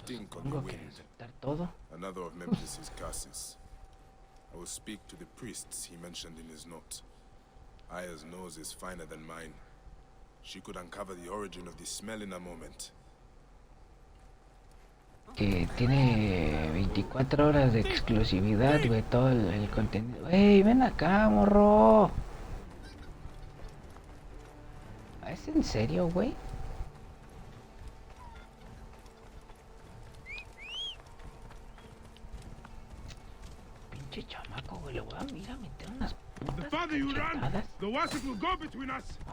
stink on the Tengo que wind. aceptar todo. Another of Memphis' curses. I will speak to the priests he mentioned in his note. Aya's nose is finer than mine. She could uncover the origin of the smell in a moment. Que tiene 24 horas de exclusividad, güey, todo el contenido. ¡Ey, ven acá, morro! ¿Es en serio, güey? Pinche chamaco, güey, le voy a ir a meter unas putas cachetadas.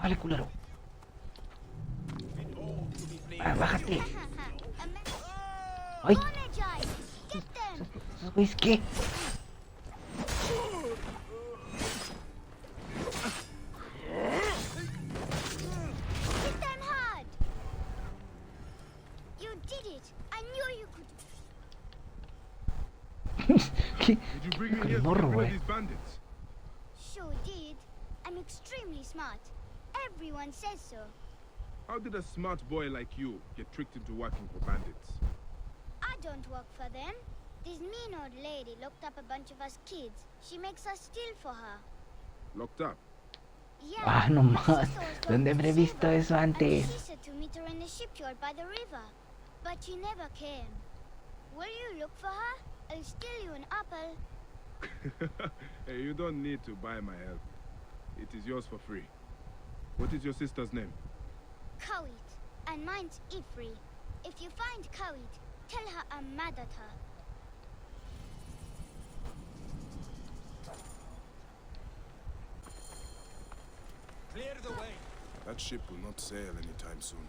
Vale, culero. Ah, bájate. ¡Ay! ¿Esos güeyes qué? ¿Qué? ¿Qué con el morro, güey? Sure did. I'm extremely smart. Everyone says so. How did a smart boy like you get tricked into working for bandits? I don't work for them. This mean old lady locked up a bunch of us kids. She makes us steal for her. Locked up? Yeah. Ah, no más. ¿Dónde habré visto eso And antes? she said to meet her in the shipyard by the river. But she never came. Will you look for her? I'll steal you an apple. Hey, you don't need to buy my help. It is yours for free. What is your sister's name? Kawit. And mine's Ifri. If you find Kawit, tell her I'm mad at her. Clear the way. That ship will not sail anytime soon.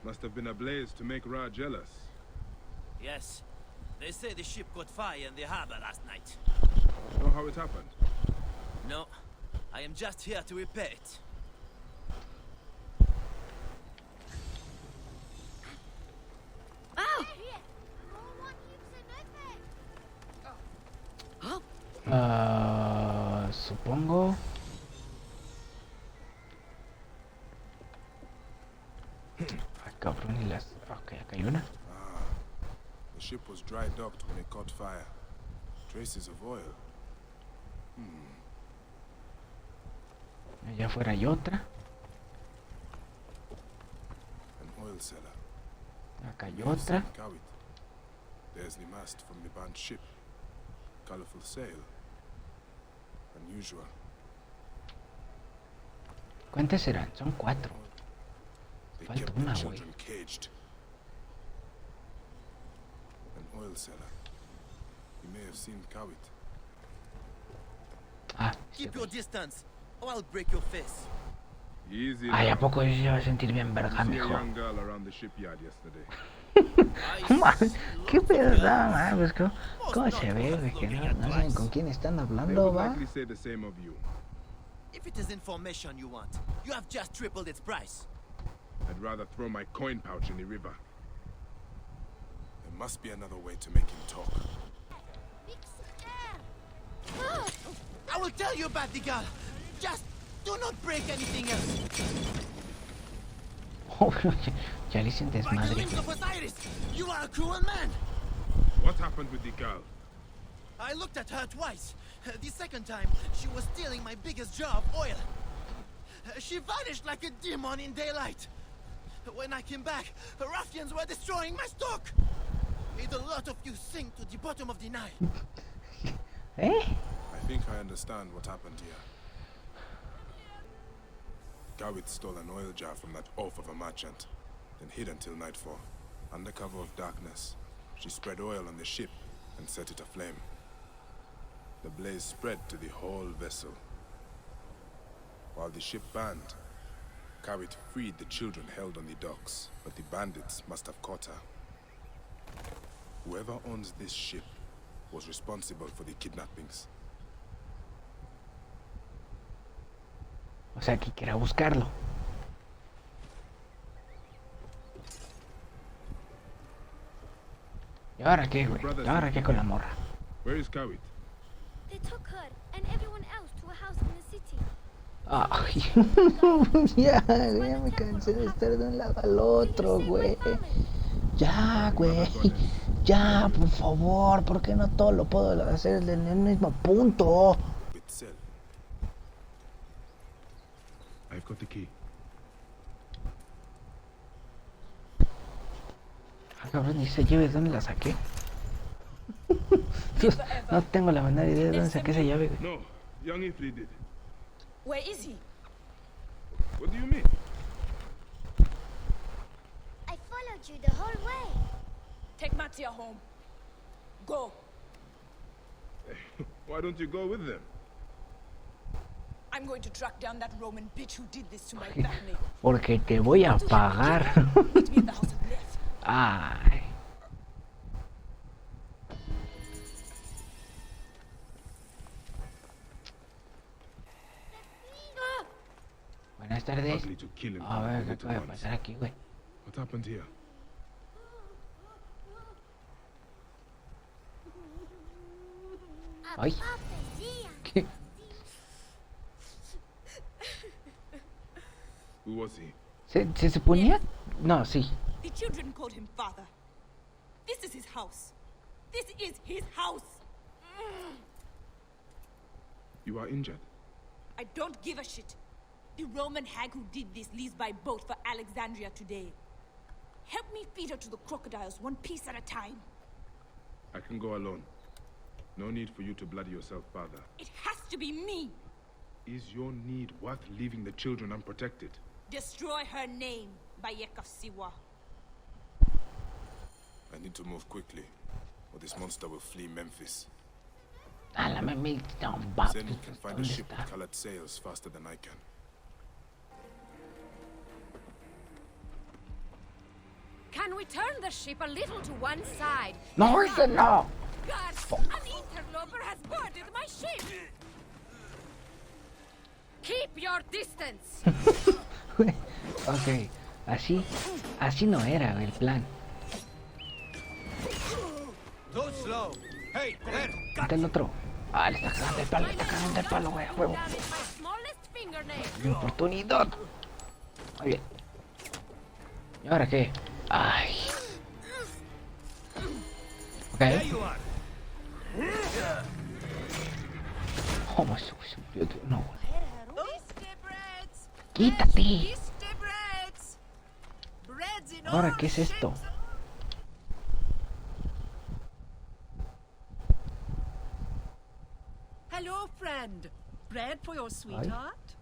Must have been a blaze to make Ra jealous. Yes. They say the ship caught fire in the harbor last night. Know how it happened? No. I am just here to repair it. Supongo. Ay, cabrón, y las... Ok, acá hay una. The ship was dry docked when it caught fire. Traces of oil. Allá afuera hay otra. An oil cellar. Acá hay May have otra. seen Kawit. There's the mast from the burnt ship. Colorful sail. Unusual. ¿Cuántas serán? Son 4. They Falta kept the una, güey. children caged. An oil cellar. You may have seen Kawit. Ah, Keep your distance, or I'll break your face. Easy. ay, ¿a now. poco se va a sentir bien verga, See a mijo? young girl around the shipyard yesterday. ¿Qué pedo? Nada, pues, ¿cómo se ve, güey? Que no saben con quién están They hablando, would va. likely say the same of you. If it is information you want, you have just tripled its price. I'd rather throw my coin pouch in the river. There must be another way to make him talk. I will tell you about the girl. Just do not break anything else. Oh, ya le hicieron By the desmadre, limbs güey. of Osiris, you are a cruel man. What happened with the girl? I looked at her twice. The second time, she was stealing my biggest jar of oil. She vanished like a demon in daylight. When I came back, the ruffians were destroying my stock. Made a lot of you sink to the bottom of the Nile. ¿Eh? I think I understand what happened here. Gawit stole an oil jar from that oaf of a merchant, then hid until nightfall. Under cover of darkness, she spread oil on the ship and set it aflame. The blaze spread to the whole vessel. While the ship burned, Gawit freed the children held on the docks, but the bandits must have caught her. Whoever owns this ship was responsible for the kidnappings. O sea, que quiera buscarlo. ¿Y ahora qué, güey? ¿Y ahora qué con la morra? Where is Kawit? They took her and everyone else to a house in city. Ay, ya me cansé de estar de un lado al otro, güey. Ya, güey. Ya, por favor, ¿por qué no todo lo puedo hacer en el mismo punto? Itself. I've got the key. Ah, cabrón, dice llave, ¿dónde la saqué? No tengo la menor idea de dónde saqué esa llave, güey. No, young Ifrit did. Where is he? What do you mean? I followed you the whole way. Take Mattia home. Go. Why don't you go with them? I'm going to track down that Roman bitch who did this to my family. Porque te voy a pagar. Meet me in the house of death. Ay. Buenas tardes. Ugly to kill him. A ver, ¿qué Little puede ones. pasar aquí, güey? What happened here? Ay. Pandilla. ¿Qué? Who was he? ¿Se suponía? No, sí. The children called him father. This is his house. This is his house. You are injured. I don't give a shit. The Roman hag who did this leaves by boat for Alexandria today. Help me feed her to the crocodiles one piece at a time. I can go alone. No need for you to bloody yourself, father. It has to be me. Is your need worth leaving the children unprotected? Destroy her name, Bayek of Siwa. I need to move quickly, or this monster will flee Memphis. A la mami, no, va. Then we can find a ¿Dónde ship está? with colored sails faster than I can. Can we turn the ship a little to one side? No, ese no. God, an interloper has boarded my ship! Keep your distance! Ok, así no era el plan. Go slow. Hey, there. Este el otro. Ah, le está cagando el palo, güey, a huevo. That is my smallest fingernail. Mi oportunidad. Muy bien. ¿Y ahora qué? Ay. Ok. Oh, no. Quítate. Ahora, ¿qué es esto? Hello, friend. Bread for your sweetheart?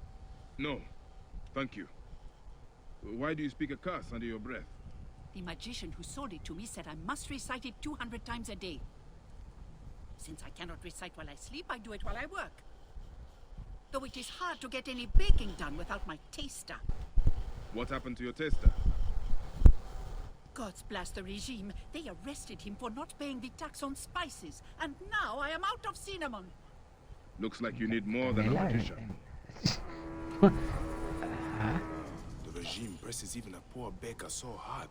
No, thank you. Why do you speak a curse under your breath? The magician who sold it to me said I must recite it 200 times a day. Since I cannot recite while I sleep, I do it while I work. Though it is hard to get any baking done without my taster. What happened to your taster? God's bless the regime. They arrested him for not paying the tax on spices, and now I am out of cinnamon. Looks like you need more than a magician. The regime presses even a poor baker so hard.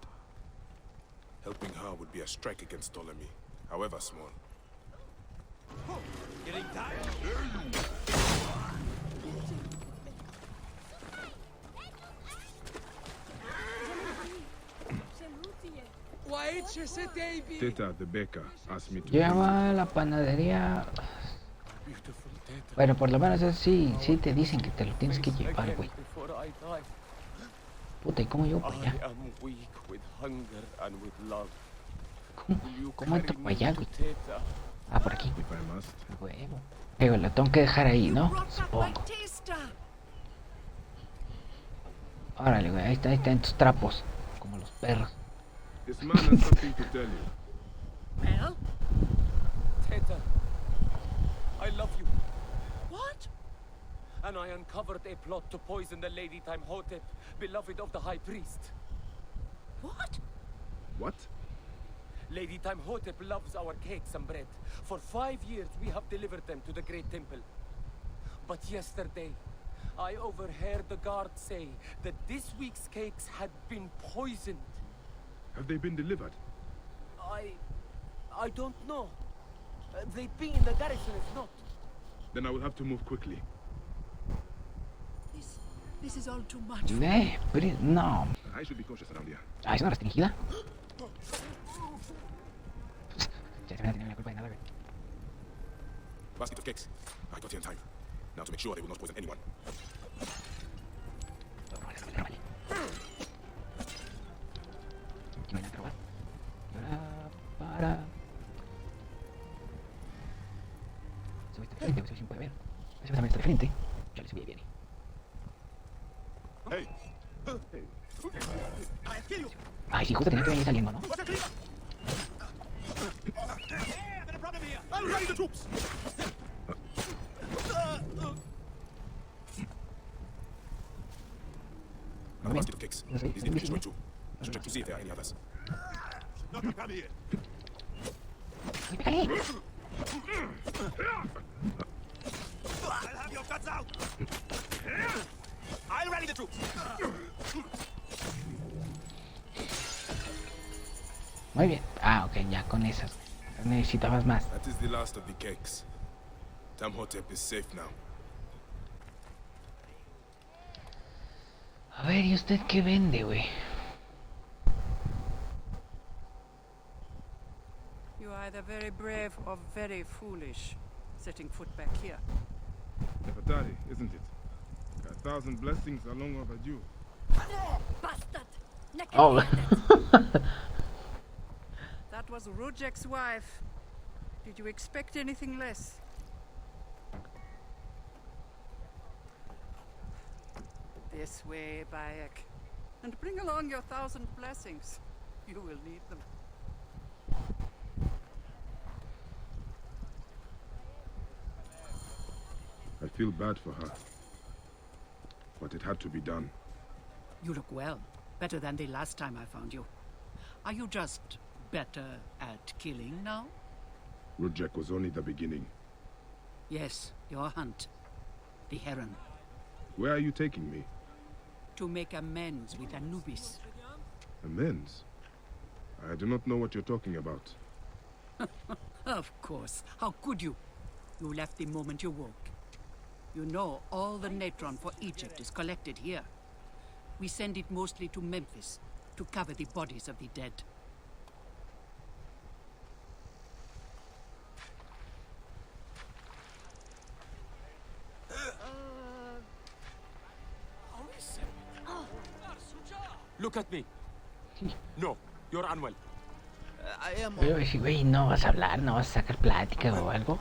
Helping her would be a strike against Ptolemy, however small. Getting tired? Teta, the baker, asked me to Lleva a la panadería. Bueno, por lo menos sí te dicen que te lo tienes que llevar, güey. Puta, ¿y cómo llego para allá? ¿Cómo entro para allá, güey? Ah, por aquí. if I must. Huevo. Digo, lo tengo que dejar ahí, ¿no? Brought back my Supongo. taster. Órale, güey, ahí está en tus trapos. Como los perros. This man has something to tell you. Well, Teta, I love you, what? and I uncovered a plot to poison the Lady Timehotep, beloved of the High Priest. What? What? Lady Timehotep loves our cakes and bread. For 5 years we have delivered them to the great temple. But yesterday, I overheard the guards say that this week's cakes had been poisoned. Have they been delivered? I don't know. They'd be in the garrison if not. Then I will have to move quickly. This is all too much. Pero no. I should be cautious around here. Ah, ¿es una restringida? Ya se van a tener la culpa de nada, güey. Basket of cakes. I got here in time. Now to make sure they will not poison anyone. Aquí no hay nada, ¿verdad? Para... Subiste de frente, o sea, si puede ver. Ese va a estar de frente. Ya le subí y viene. Hey! Ay, sí, justo tenía que venir saliendo, ¿no? I'll rally the troops! Another basket of cakes. These need to be destroyed too. I should check to see if there are any others. Not a come here. ¡Pégale! I'll have your guts out! I'll rally the troops! Muy bien. Ah, ok, ya con esas. Necesitabas más. That is the last of the cakes. Tamhotep is safe now. A ver, ¿y usted qué vende, güey? You are either very brave or very foolish, setting foot back here. Nefertari, isn't it? 1,000 blessings are long overdue. Bastard! Oh. That was Rujek's wife. Did you expect anything less? This way, Bayek. And bring along your 1,000 blessings. You will need them. I feel bad for her. But it had to be done. You look well. Better than the last time I found you. Are you just better at killing now? Rujek was only the beginning. Yes, your hunt. The heron. Where are you taking me? To make amends with Anubis. Amends? I do not know what you're talking about. Of course. How could you? You left the moment you woke. You know all the natron for Egypt is collected here. We send it mostly to Memphis to cover the bodies of the dead. Look at me. No, you're unwell. I am. Pero si, güey, no vas a hablar, no vas a sacar plática o algo.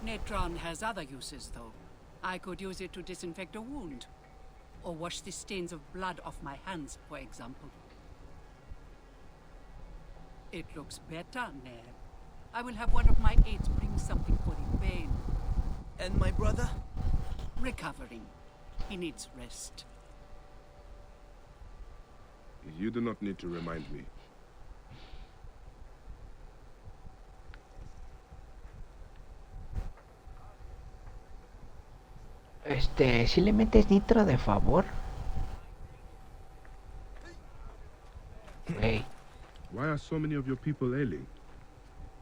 Natron has other uses, though. I could use it to disinfect a wound. Or wash the stains of blood off my hands, for example. It looks better, Ned. I will have one of my aides bring something for the pain. And my brother? Recovering. He needs rest. You do not need to remind me. Si le metes nitro de favor. Hey. Why are so many of your people ailing?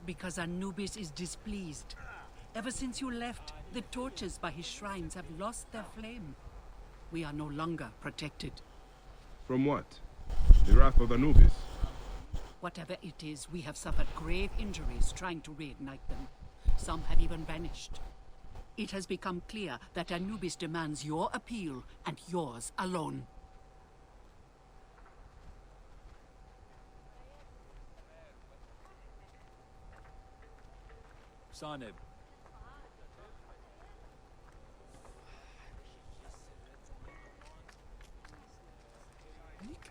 Because Anubis is displeased. Ever since you left, the torches by his shrines have lost their flame. We are no longer protected. From what? The wrath of Anubis? Whatever it is, we have suffered grave injuries trying to reignite them. Some have even vanished. It has become clear that Anubis demands your appeal and yours alone. Saneb.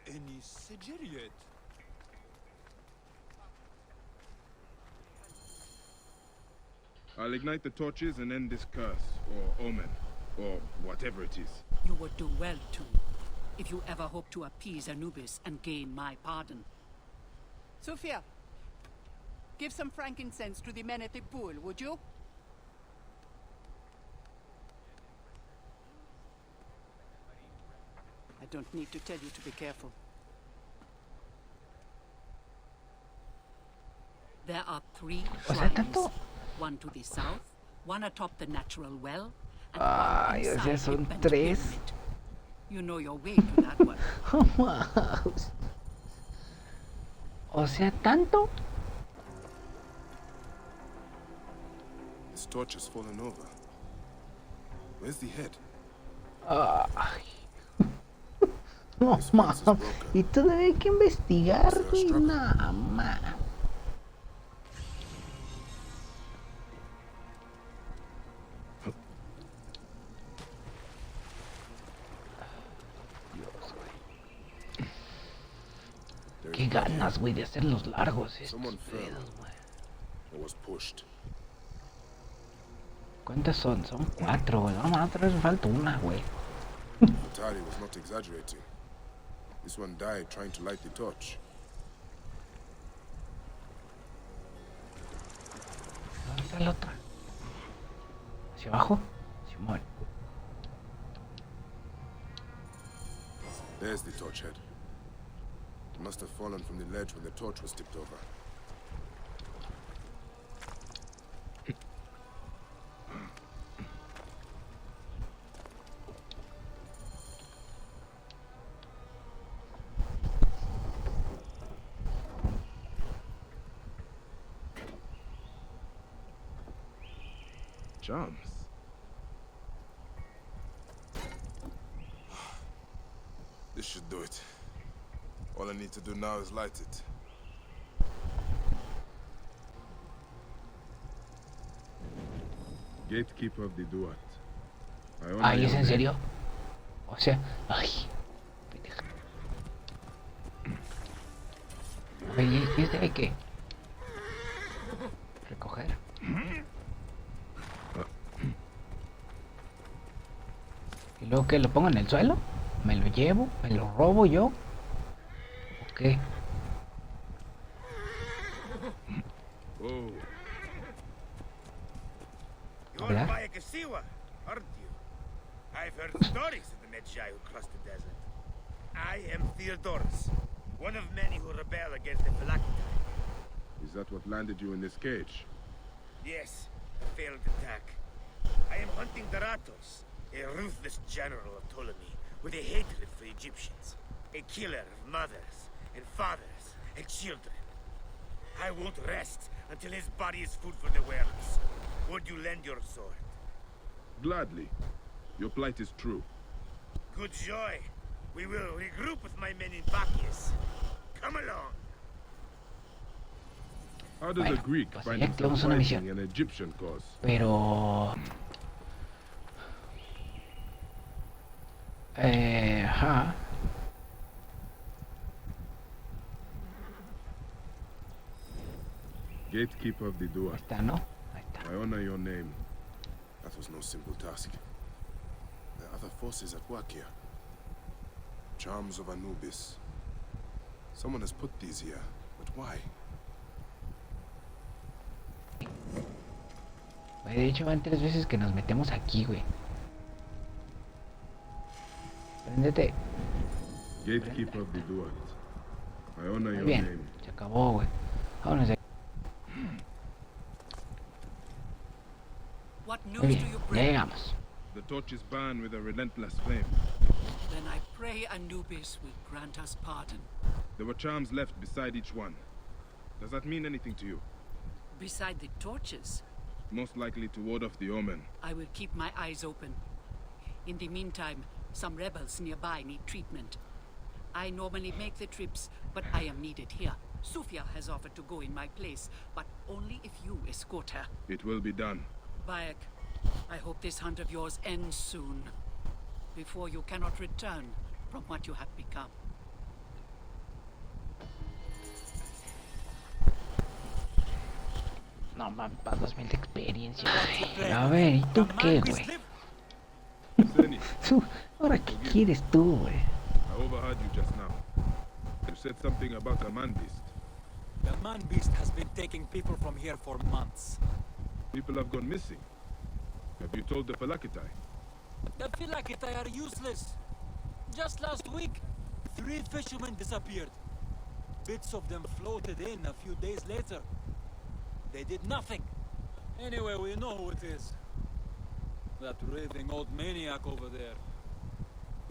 Any Sigiriot? I'll ignite the torches and end this curse, or omen, or whatever it is. You would do well too, if you ever hope to appease Anubis and gain my pardon. Sophia, give some frankincense to the men at the pool, would you? I don't need to tell you to be careful. There are 3 O sea, shrines. tanto. One to the south, one atop the natural well, and Ay, one o sea, inside son the bent 3. pyramid. You know your way to that one. Mouse. O sea, tanto. This torch has fallen over. Where's the head? Ay. No mames. Y todavía hay que investigar, güey. No mames. Qué ganas, güey, de hacerlos largos estos pedos, güey. Or was pushed. ¿Cuántas son? Son 4, güey. Vamos, otra vez me falta una, güey. Tari was not exaggerating. This one died trying to light the torch. ¿Dónde está la otra? ¿Hacia abajo? Simón. There's the torch head. It must have fallen from the ledge when the torch was tipped over. Charms. This should do it. All I need to do now is light it. Gatekeeper of the Duat. Ay, ¿es en serio? O sea, ay. Pendeja. A ver, ¿y este hay que recoger? ¿Y luego qué? ¿Lo pongo en el suelo? ¿Me lo llevo? ¿Me lo robo yo? ¿O qué? Oh, You're Bayakasiwa, aren't you? I've heard stories of the Medjai who crossed the desert. I am Theodorus, one of many who rebel against the Phylactery. is that what landed you in this cage? Yes, a failed attack. I am hunting the Ratos, a ruthless general of Ptolemy with a hatred for Egyptians. A killer of mothers and fathers and children. I won't rest until his body is food for the werewolves. Would you lend your sword? Gladly. Your plight is true. Good joy. We will regroup with my men in Bacchius. Come along. How does a Bueno, Greek pues find ya himself activamos una fighting misión. an Egyptian cause? Pero... ajá. Gatekeeper of the Ahí Duat. está, ¿no? Ahí está. I honor your name. That was no simple task. There are other forces at work here. Charms of Anubis. Someone has put these here, but why? Güey, de hecho van 3 veces que nos metemos aquí, güey. Préndete. Gatekeeper of the Duat. I honor Muy your bien. name. Se acabó, güey. Vámonos de aquí. What Muy news do bien. you Ya bring? llegamos. The torch is burned with a relentless flame. Then I pray Anubis will grant us pardon. There were charms left beside each one. Does that mean anything to you? Beside the torches, Most likely to ward off the omen. I will keep my eyes open. In the meantime, some rebels nearby need treatment. I normally make the trips, but I am needed here. Sufia has offered to go in my place, but only if you escort her. It will be done. Bayek, I hope this hunt of yours ends soon, before you cannot return from what you have become. No mames, para 2000 de experiencia, güey. A ver, ¿y tú qué, güey? Seni, Tú, ¿ahora qué quieres tú, güey? I overheard you just now. You said something about a man beast. The man beast has been taking people from here for months. People have gone missing. Have you told the Phylactery? The Phylactery are useless. Just last week, 3 fishermen disappeared. Bits of them floated in a few days later. They did nothing. Anyway, we know who it is. That raving old maniac over there.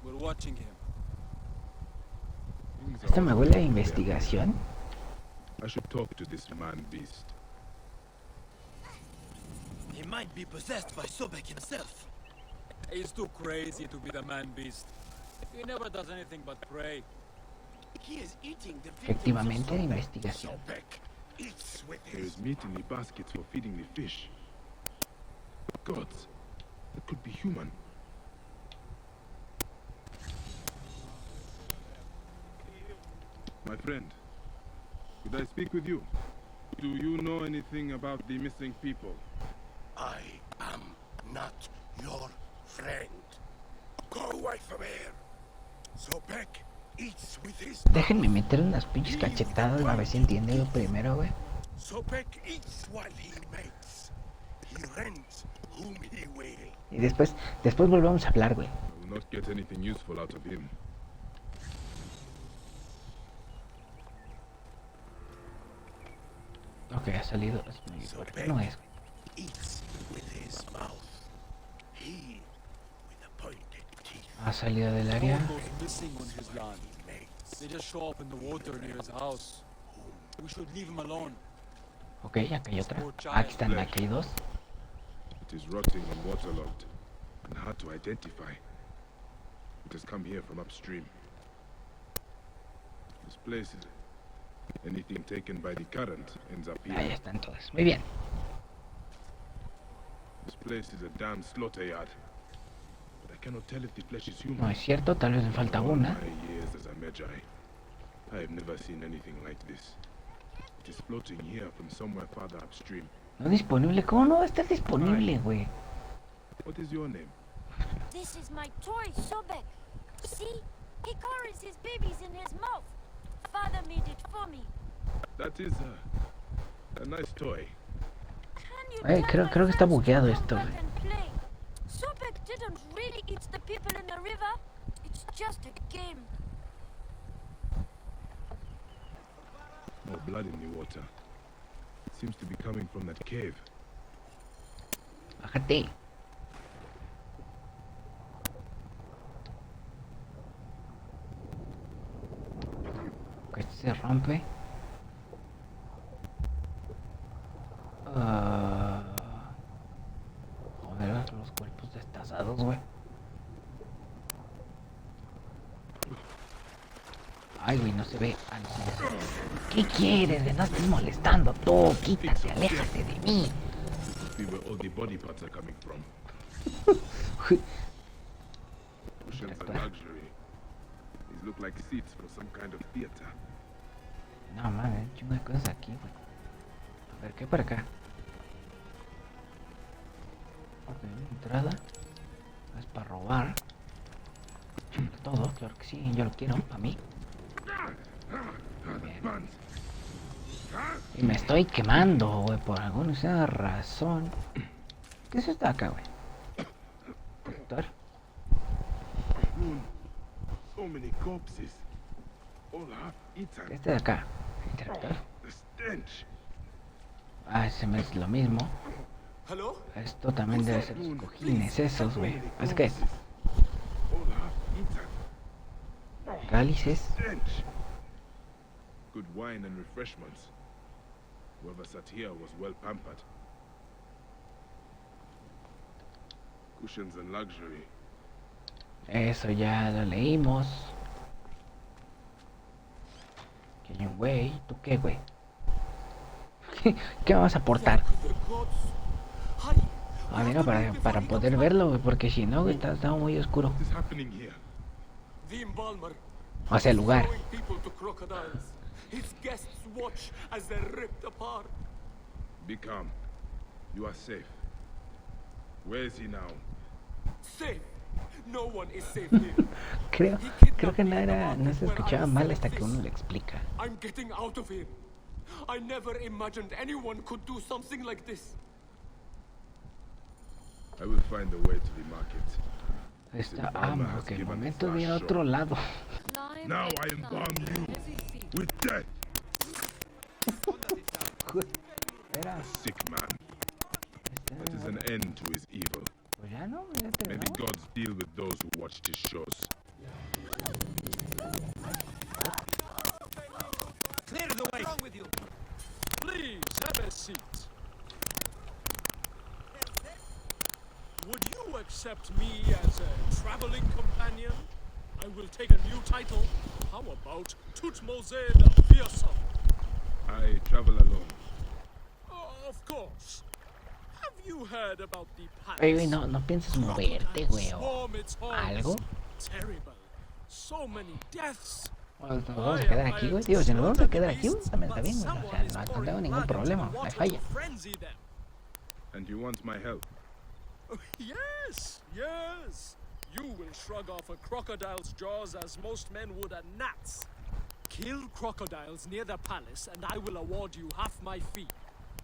We're watching him. Esto me huele a investigación. I should talk to this man beast. He might be possessed by Sobek himself. He's too crazy to be the man beast. He never does anything but pray. He is eating the Efectivamente, de investigación. There is meat in the baskets for feeding the fish. Gods, that could be human. My friend, could I speak with you? Do you know anything about the missing people? I am not your friend. Go away from here. Sobek eats with his... Déjenme meter unas pinches cachetadas a ver si entiende lo primero, güey. Sobek eats while he makes. He rents whom he will. Y después volvemos a hablar, güey. I will not get anything useful out of him. Ok, ha salido. ¿Por qué no es? Eats with his mouth. He with the pointed teeth. Ha salido del área. No one goes missing on his land. They just show up in the water near his house. We should leave him alone. Ok, acá hay otra. Aquí están, aquí hay dos. It is rotting and waterlogged, and hard to identify. It has come here from upstream. This place is... Anything taken by the current ends up here. Ahí están todas. Muy bien. This place is a damn slaughter yard. But I cannot tell if the flesh is human. No es cierto, tal vez me falta una. My years as a Magi, I have never seen anything like this. It is floating here from somewhere farther upstream. No disponible. ¿Cómo no va a estar disponible, güey? What is your name? This is my toy, Sobek. See? He carries his babies in his mouth. Father made it for me. That is a nice toy. Creo que está bugueado esto, güey. Sobek didn't really eat the people in the river. It's just a game. More blood in the water. It seems to be coming from that cave. Bájate. Este se rompe. Joder, los cuerpos destazados, güey. Ay, güey, no se ve. Ah, no se ve. ¿Qué quieres? De no estés molestando tú. Quítate, aléjate de mí. See where all the body parts are coming from. Cushions and luxury. These look like seats for some kind of theater. No mames, chingo de cosas aquí, güey. A ver, ¿qué hay por acá? Ok, entrada. Es para robar. Todo, claro que sí, yo lo quiero, para mí. Bien. Y me estoy quemando, güey, por alguna razón. ¿Qué es esto de acá, güey? Doctor. So many corpses. All half eaten. Este de acá. Interruptor. The stench. Ah, ese me es lo mismo. Hello? Esto también debe ser los cojines esos, güey. ¿Es qué es? All half eaten. Cálices. Stench. Good wine and refreshments. Whoever sat here was well pampered. Cushions and luxury. Eso ya lo leímos. Que hay un güey. ¿Tú qué, güey? ¿Qué me vas a aportar? Ah, mira, para poder verlo, güey, porque si no, güey, está muy oscuro. What is happening here? The embalmer. O sea, el lugar. Throwing people to crocodiles. His guests watch as they're ripped apart. Be calm. You are safe. Where is he now? Safe. No one is safe here. Creo que no se escuchaba mal hasta que uno le explica. I'm getting out of here. I never imagined anyone could do something like this. I will find a way to the market. Está, ok, el momento de ir a otro lado. Now I embalm you with death. Espera. A sick man. That is an end to his evil. Pues ya no, ya Maybe terminamos. gods deal with those who watched his shows. Clear the way. What's wrong with you? Please have a seat. Would you accept me as a traveling companion? I will take a new title. How about Tutmose the Fearsome? I travel alone. Of course. Have you heard about the palace? Güey, no pienses moverte, güey, o Swarm its halls. algo. Terrible. So many deaths. Bueno, nos vamos a quedar aquí, güey. Digo, si nos vamos a quedar aquí, güey, también está bien, güey. O sea, no tengo ningún problema, no hay falla. And you want my help? Yes, yes. You will shrug off a crocodile's jaws as most men would a gnat's. Kill crocodiles near the palace, and I will award you half my fee.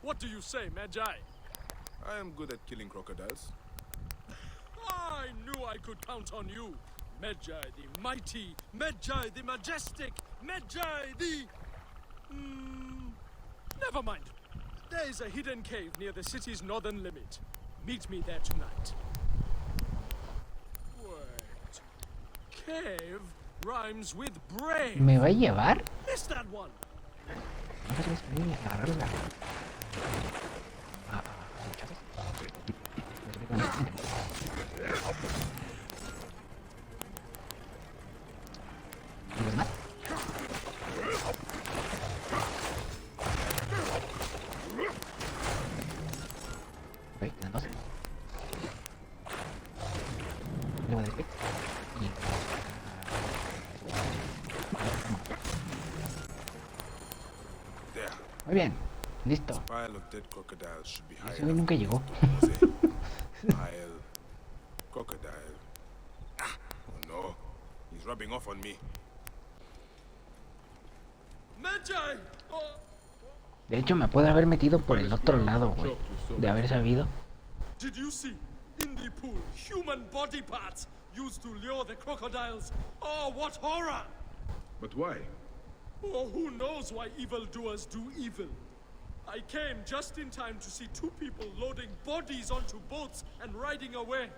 What do you say, Magi? I am good at killing crocodiles. I knew I could count on you. Magi the mighty, Magi the majestic, Magi the... Never mind. There is a hidden cave near the city's northern limit. Meet me there tonight. Wait. Cave rhymes with brave. ¿Me va a llevar? Missed that one. Muy bien, listo. This pile of dead crocodiles should be high Ese güey enough nunca llegó. Pile. Crocodile. Oh no. He's rubbing off on me. Magi! De hecho, me puede haber metido por el otro lado, güey. De haber sabido. Did you see in the pool human body parts used to lure the crocodiles? Oh, what horror! But why? Oh, who knows why evildoers do evil? I came just in time to see two people loading bodies onto boats and riding away.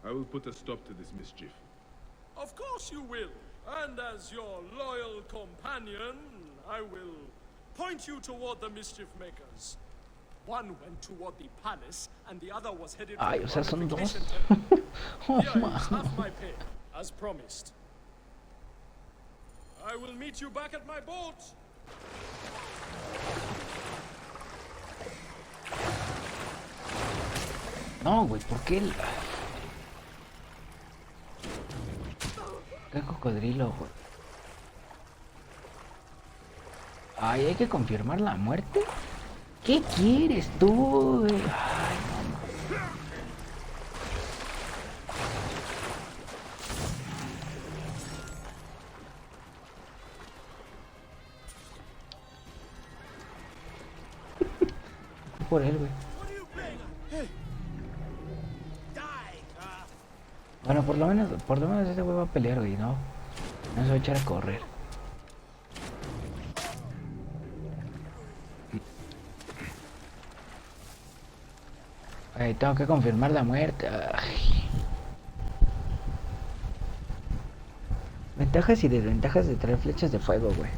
I will put a stop to this mischief. Of course you will. And as your loyal companion, I will point you toward the mischief makers. One went toward the palace, and the other was headed Ay, for o sea, son dos. Here Oh, is half my pay, as promised. I will meet you back at my boat. No, güey, ¿por qué? ¿Qué cocodrilo, güey? Ay, hay que confirmar la muerte. ¿Qué quieres tú, güey? Ay, no. Por él, güey. Bueno, por lo menos ese güey va a pelear, güey, ¿no? No se va a echar a correr. Ay, tengo que confirmar la muerte. Ay. Ventajas y desventajas de traer flechas de fuego, güey.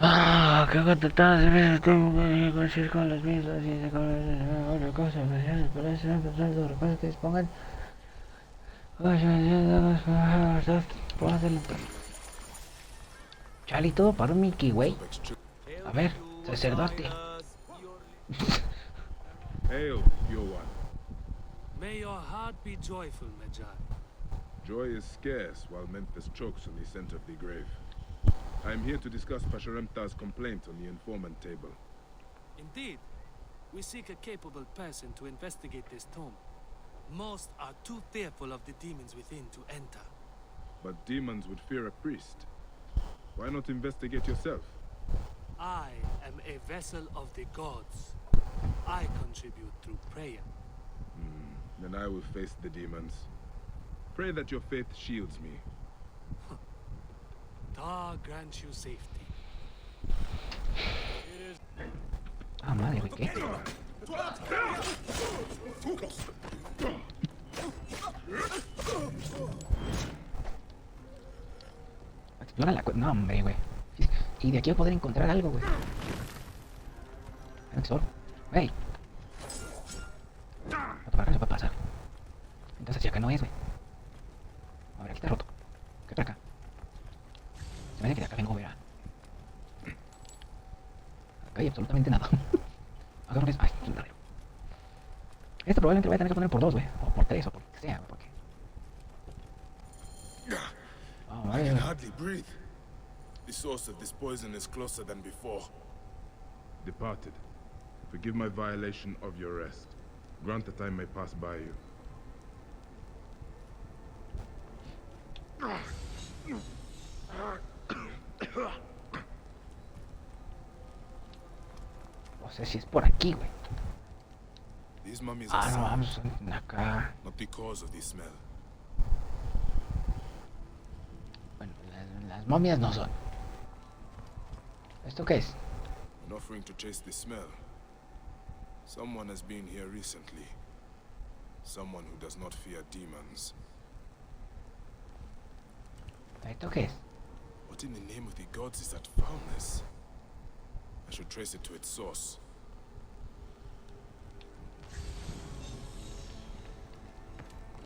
Ah, qué contestadas de veces tengo que conseguir con las mismas y se comen otra cosa especial, pero eso no es algo, recuerda que dispongan. Puedo hacerlo. Chale, todo para un Mickey, güey. A ver, sacerdote. Hail, pure one. May your heart be joyful, Magi. Joy is scarce while Memphis chokes on the scent of the grave. I am here to discuss Pasharemta's complaint on the informant table. Indeed, we seek a capable person to investigate this tomb. Most are too fearful of the demons within to enter. But demons would fear a priest. Why not investigate yourself? I am a vessel of the gods. I contribute through prayer. Then I will face the demons. Pray that your faith shields me. Ta grants you safety. It is Ah, madre, güey, ¿qué? Explora la cueva. No, hombre, güey. Y de aquí voy a poder encontrar algo, güey. Un tesoro. Wey. No para acá se puede pasar. Entonces, si acá no es, güey. A ver, aquí está roto. ¿Qué para acá? Se me hace que de acá vengo, verá. Acá hay absolutamente nada. Acá no es. Ay, es un raro. Esto probablemente lo voy a tener que poner por 2, güey. O por 3, o por lo que sea, porque. Oh, I can hardly breathe. The source of this poison is closer than before. Departed. Forgive my violation of your rest. Grant that I may pass by you. No sé si es por aquí, güey. These mummies Ah, are no, sound, vamos acá. not because of the smell. Bueno, las momias no son. ¿Esto qué es? An offering to chase the smell. Someone has been here recently. Someone who does not fear demons. ¿Esto qué es? What in the name of the gods is that foulness? I should trace it to its source.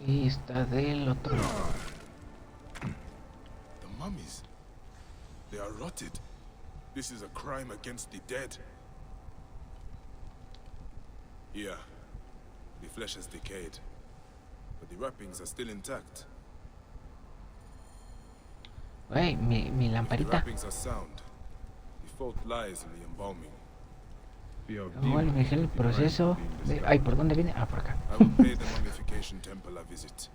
Y está del otro lado. The mummies. They are rotted. This is a crime against the dead. Here, the flesh has decayed, but the wrappings are still intact. Güey, mi If the lamparita. wrappings are sound, the fault lies in the embalming. Fear of Igual demons me dejé el is the price proceso of being de... destroyed. Ay, ¿por dónde viene? Ah, por acá. I will pay the mummification temple a visit.